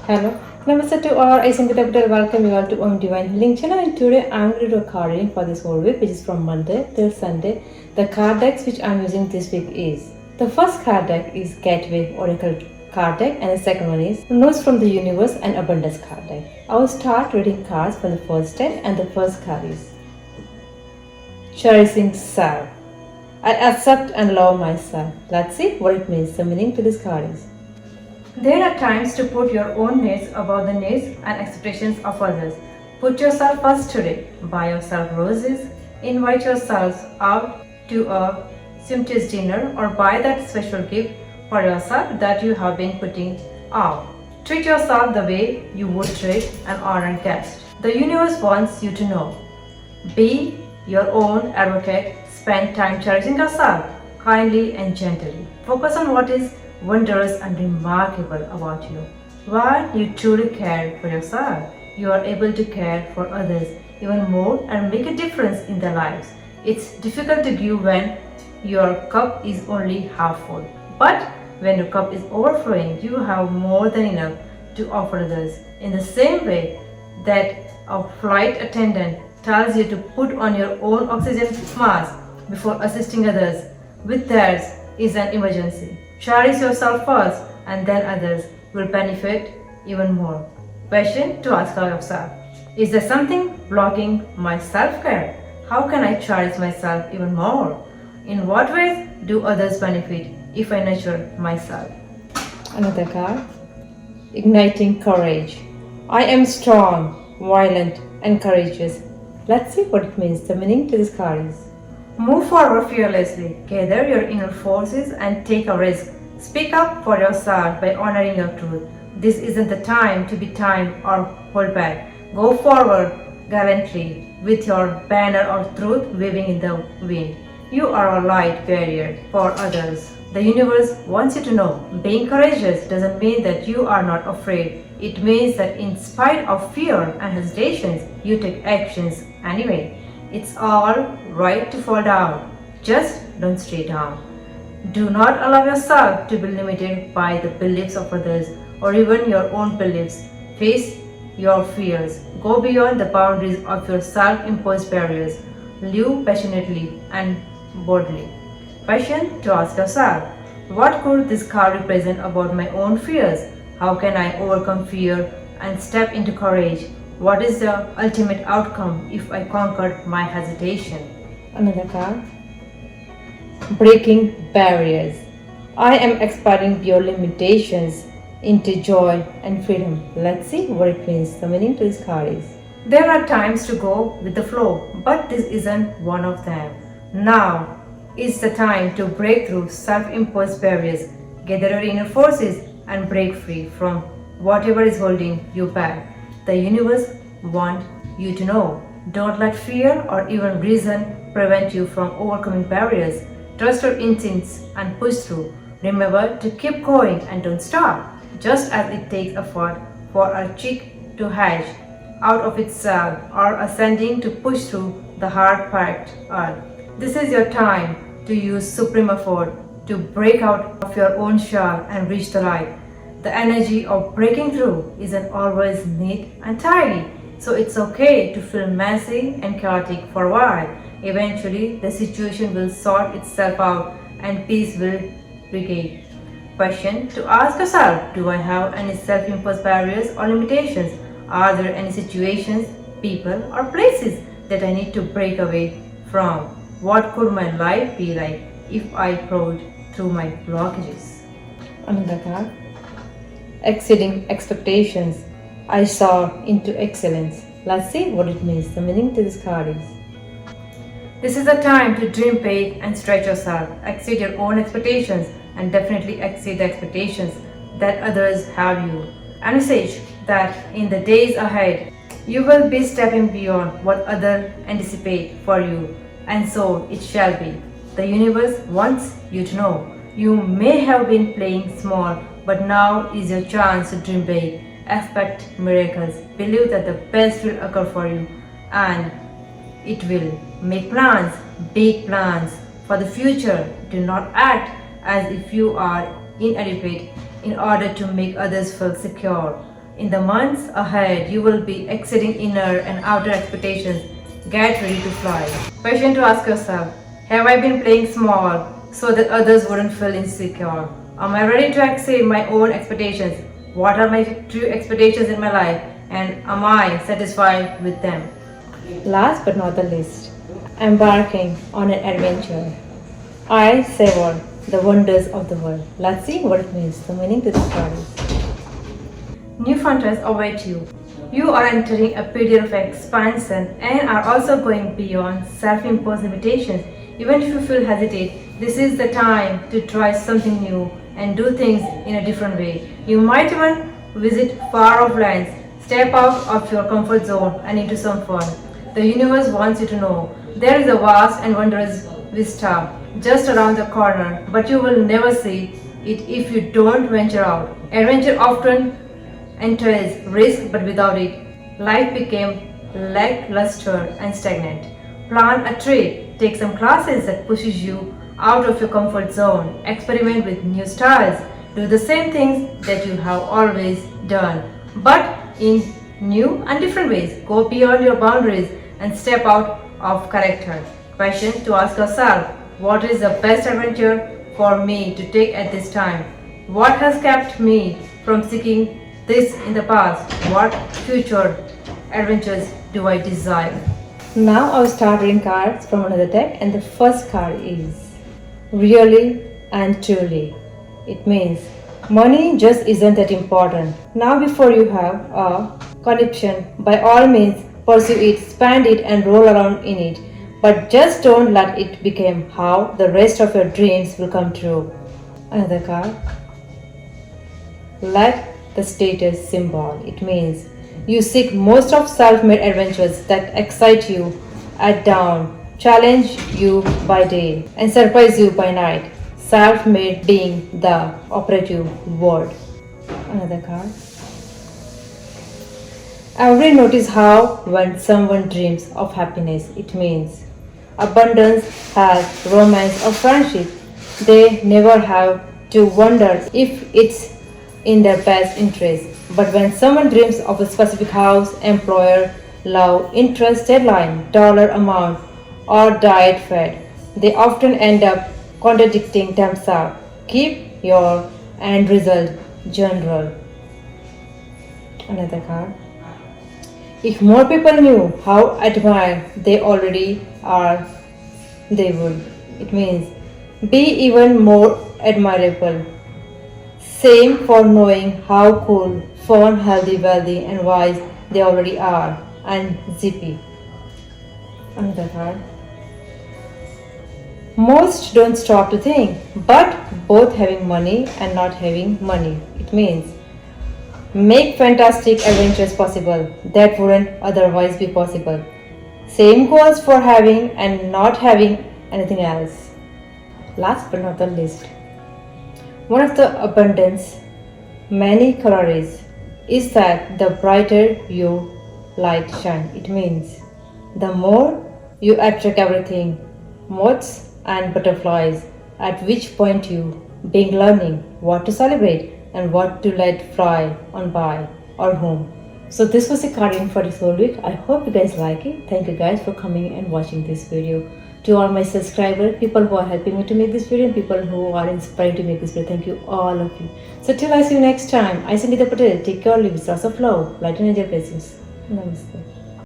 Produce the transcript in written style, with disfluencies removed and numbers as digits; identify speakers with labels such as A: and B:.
A: Hello, Namaste to all. I am Capital. Welcome you all to Om Divine Link channel. And today I'm going to do a card reading for this whole week, which is from Monday till Sunday. The card decks which I'm using this week is the first card deck is Gateway Oracle card deck, and the second one is Notes from the Universe and Abundance card deck. I will start reading cards for the first deck, and the first card is Cherishing Self. I accept and love myself. Let's see what it means. The meaning to this card is there are times to put your own needs above the needs and expectations of others. Put yourself first today. Buy yourself roses. Invite yourselves out to a sumptuous dinner or buy that special gift for yourself that you have been putting off. Treat yourself the way you would treat an honored guest. The universe wants you to know. Be your own advocate. Spend time cherishing yourself kindly and gently. Focus on what is wondrous and remarkable about you. While you truly care for yourself, you are able to care for others even more and make a difference in their lives. It's difficult to give when your cup is only half full. But when your cup is overflowing, you have more than enough to offer others. In the same way that a flight attendant tells you to put on your own oxygen mask before assisting others with theirs is an emergency. Cherish yourself first and then others will benefit even more. Question to ask yourself. Is there something blocking my self-care? How can I cherish myself even more? In what ways do others benefit if I nurture myself? Another card. Igniting Courage. I am strong, violent and courageous. Let's see what it means. The meaning to this card is move forward fearlessly, gather your inner forces and take a risk. Speak up for yourself by honoring your truth. This isn't the time to be timed or hold back. Go forward gallantly with your banner of truth waving in the wind. You are a light barrier for others. The universe wants you to know being courageous doesn't mean that you are not afraid. It means that in spite of fear and hesitations, you take actions anyway. It's all right to fall down. Just don't stay down. Do not allow yourself to be limited by the beliefs of others or even your own beliefs. Face your fears. Go beyond the boundaries of your self-imposed barriers. Live passionately and boldly. Question to ask yourself. What could this card represent about my own fears? How can I overcome fear and step into courage? What is the ultimate outcome if I conquered my hesitation? Another card. Breaking barriers. I am expanding beyond limitations into joy and freedom. Let's see what it means. The meaning to this card is there are times to go with the flow, but this isn't one of them. Now is the time to break through self-imposed barriers, gather your inner forces and break free from whatever is holding you back. The universe wants you to know. Don't let fear or even reason prevent you from overcoming barriers. Trust your instincts and push through. Remember to keep going and don't stop. Just as it takes effort for a chick to hatch out of its cell or ascending to push through the hard-packed earth. This is your time to use supreme effort to break out of your own shell and reach the light. The energy of breaking through isn't always neat and tidy, so it's okay to feel messy and chaotic for a while. Eventually, the situation will sort itself out and peace will regain. Question to ask yourself. Do I have any self-imposed barriers or limitations? Are there any situations, people or places that I need to break away from? What could my life be like if I plowed through my blockages? Another card. Exceeding expectations. I soar into excellence. Let's see what it means. The meaning to this card is this is the time to dream big and stretch yourself. Exceed your own expectations and definitely exceed the expectations that others have you. A message that in the days ahead, you will be stepping beyond what others anticipate for you, and so it shall be. The universe wants you to know. You may have been playing small, but now is your chance to dream big. Expect miracles. Believe that the best will occur for you, and it will. Make plans, big plans for the future. Do not act as if you are inadequate in order to make others feel secure. In the months ahead, you will be exceeding inner and outer expectations. Get ready to fly. Question to ask yourself: have I been playing small so that others wouldn't feel insecure? Am I ready to exceed my own expectations? What are my true expectations in my life? And am I satisfied with them? Last but not the least, embarking on an adventure. I savor the wonders of the world. Let's see what it means, the meaning to this story. New frontiers await you. You are entering a period of expansion and are also going beyond self-imposed limitations. Even if you feel hesitate, this is the time to try something new and do things in a different way. You might even visit far-off lands, step out of your comfort zone and into some fun. The universe wants you to know there is a vast and wondrous vista just around the corner, but you will never see it if you don't venture out. Adventure often entails risk, but without it, life became lackluster and stagnant. Plan a trip, take some classes that pushes you out of your comfort zone, experiment with new styles, do the same things that you have always done, but in new and different ways. Go beyond your boundaries and step out of character. Question to ask yourself: what is the best adventure for me to take at this time? What has kept me from seeking this in the past? What future adventures do I desire? Now I'll start reading cards from another deck, and the first card is really and truly. It means money just isn't that important. Now before you have a connection, by all means pursue it, spend it and roll around in it. But just don't let it become how the rest of your dreams will come true. Another card. Let the status symbol. It means you seek most of self-made adventures that excite you at dawn, challenge you by day, and surprise you by night. Self-made being the operative word. Another card. Every notice how when someone dreams of happiness, it means abundance, health, romance, or friendship. They never have to wonder if it's in their best interest. But when someone dreams of a specific house, employer, love, interest, deadline, dollar amount, or diet fad, they often end up contradicting themselves. Keep your end result general. Another card. If more people knew how admired they already are, they would. It means be even more admirable. Same for knowing how cool, fun, healthy, wealthy, and wise they already are. And zippy. Another card. Most don't stop to think, but both having money and not having money. It means make fantastic adventures possible that wouldn't otherwise be possible. Same goes for having and not having anything else. Last but not the least, one of the abundance many colors is that the brighter your light shine. It means the more you attract everything, moths and butterflies, at which point you being learning what to celebrate and what to let fly on by or whom. So this was a card reading for this whole week. I hope you guys like it. Thank you guys for coming and watching this video. To all my subscribers, people who are helping me to make this video, and people who are inspired to make this video, thank you all of you. So till I see you next time, I Sangeeta Patel, take care, live with lots of love, light and angel blessings. Namaste.